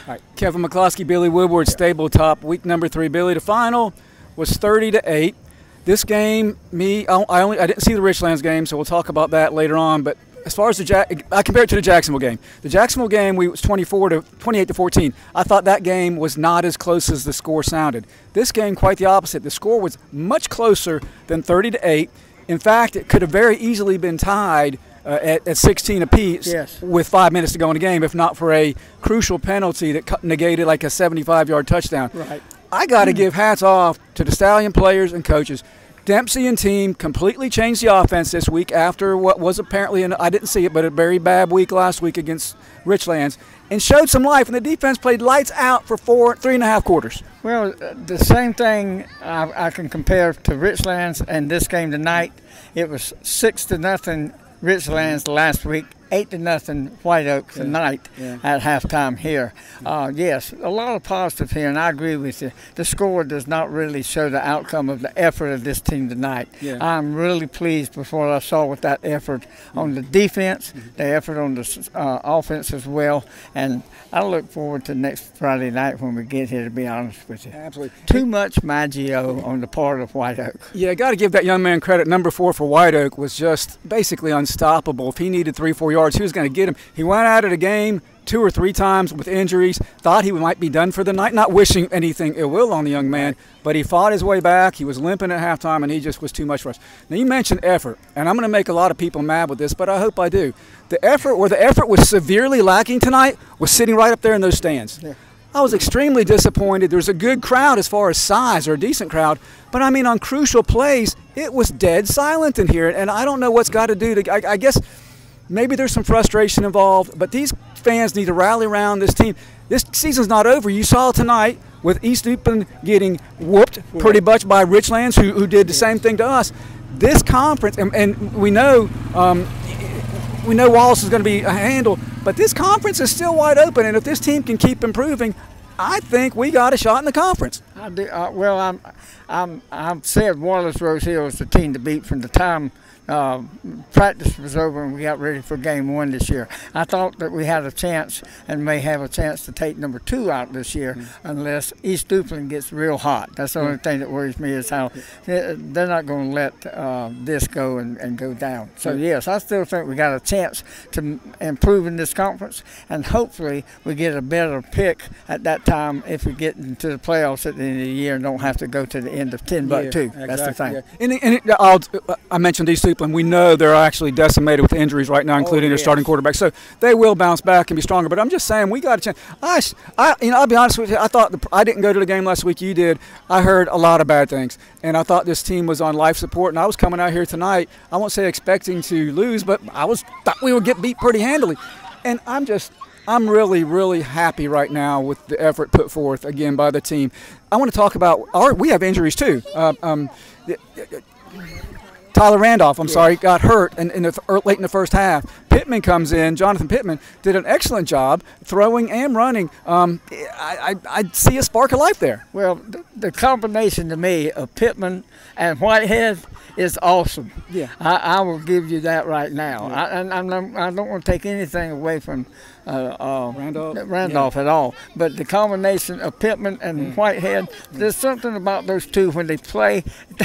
All right, Kevin McCloskey, Billy Woodward, StableTalk, week number 3. Billy, the final was 30-8. This game, I didn't see the Richlands game, so we'll talk about that later on. But as far as I compare it to the Jacksonville game. The Jacksonville game, was 28-14. I thought that game was not as close as the score sounded. This game, quite the opposite. The score was much closer than 30-8. In fact, it could have very easily been tied at 16 apiece with 5 minutes to go in the game, if not for a crucial penalty that negated like a 75-yard touchdown. Right. I got to give hats off to the Stallion players and coaches. Dempsey and team completely changed the offense this week after what was apparently, I didn't see it, but a very bad week last week against Richlands, and showed some life, and the defense played lights out for 3.5 quarters. Well, the same thing I can compare to Richlands and this game tonight. It was 6-0 Richlands last week, 8-0 White Oak tonight at halftime here. Yes, a lot of positive here, and I agree with you. The score does not really show the outcome of the effort of this team tonight. I'm really pleased with what I saw with that effort on the defense, the effort on the offense as well, and I look forward to next Friday night when we get here, to be honest with you. Absolutely. Too much Maggio on the part of White Oak. Yeah, I got to give that young man credit. Number 4 for White Oak was just basically unstoppable. If he needed 3-4 yards, he was going to get him. He went out of the game 2 or 3 times with injuries, thought he might be done for the night, not wishing anything ill will on the young man, but he fought his way back. He was limping at halftime, and he just was too much for us. Now, you mentioned effort, and I'm going to make a lot of people mad with this, but I hope I do. The effort, where the effort was severely lacking tonight, was sitting right up there in those stands. I was extremely disappointed. There was a good crowd as far as size, or a decent crowd, but I mean on crucial plays, it was dead silent in here, and I don't know what's got to do to, I guess maybe there's some frustration involved, but these fans need to rally around this team. This season's not over. You saw tonight with East Newton getting whooped pretty much by Richlands, who did the same thing to us. This conference, and we know Wallace is going to be a handle, but this conference is still wide open, and if this team can keep improving, I think we got a shot in the conference. I do. Well, I've said Wallace Rose Hill is the team to beat from the time practice was over and we got ready for game 1 this year. I thought that we had a chance and may have a chance to take number 2 out this year unless East Duplin gets real hot. That's the only thing that worries me, is how they're not going to let this go and go down. So yes, I still think we got a chance to improve in this conference, and hopefully we get a better pick at that time if we get into the playoffs at the end of the year and don't have to go to the end of 10-2. That's the thing. And I mentioned East Duplin. We know they're actually decimated with injuries right now, including their starting quarterback. So they will bounce back and be stronger. But I'm just saying, we got a chance. I'll be honest with you. I thought I didn't go to the game last week. You did. I heard a lot of bad things, and I thought this team was on life support. And I was coming out here tonight, I won't say expecting to lose, but thought we would get beat pretty handily. And I'm really, really happy right now with the effort put forth again by the team. I want to talk about we have injuries too. Tyler Randolph, got hurt late in the first half. Pittman comes in. Jonathan Pittman did an excellent job throwing and running. I see a spark of life there. Well, the combination to me of Pittman and Whitehead is awesome. Yeah, I will give you that right now. I don't want to take anything away from Randolph at all. But the combination of Pittman and Whitehead, there's something about those two when they play,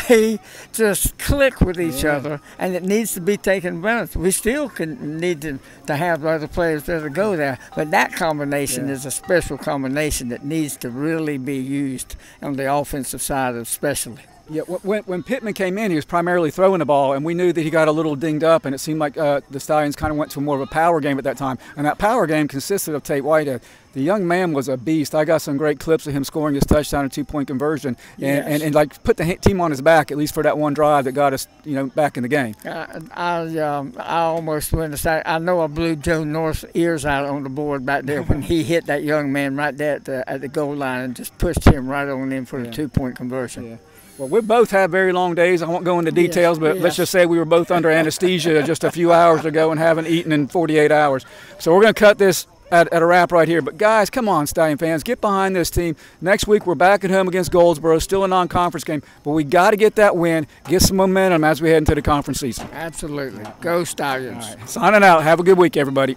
they just click with each other, and it needs to be taken advantage. We still need to have other players that go there, but that combination is a special combination that needs to really be used on the offensive side especially. Yeah, when Pittman came in, he was primarily throwing the ball, and we knew that he got a little dinged up, and it seemed like the Stallions kind of went to more of a power game at that time. And that power game consisted of Tate Whitehead. The young man was a beast. I got some great clips of him scoring his touchdown and 2-point conversion, and like put the team on his back, at least for that one drive that got us, back in the game. I almost went to say, I know I blew Joe North's ears out on the board back there when he hit that young man right there at the goal line and just pushed him right on in for the 2-point conversion. Yeah. Well, we both had very long days. I won't go into details, but let's just say we were both under anesthesia just a few hours ago and haven't eaten in 48 hours. So we're going to cut this at a wrap right here. But, guys, come on, Stallion fans. Get behind this team. Next week we're back at home against Goldsboro, still a non-conference game. But we got to get that win, get some momentum as we head into the conference season. Absolutely. Go Stallions. All right. Signing out. Have a good week, everybody.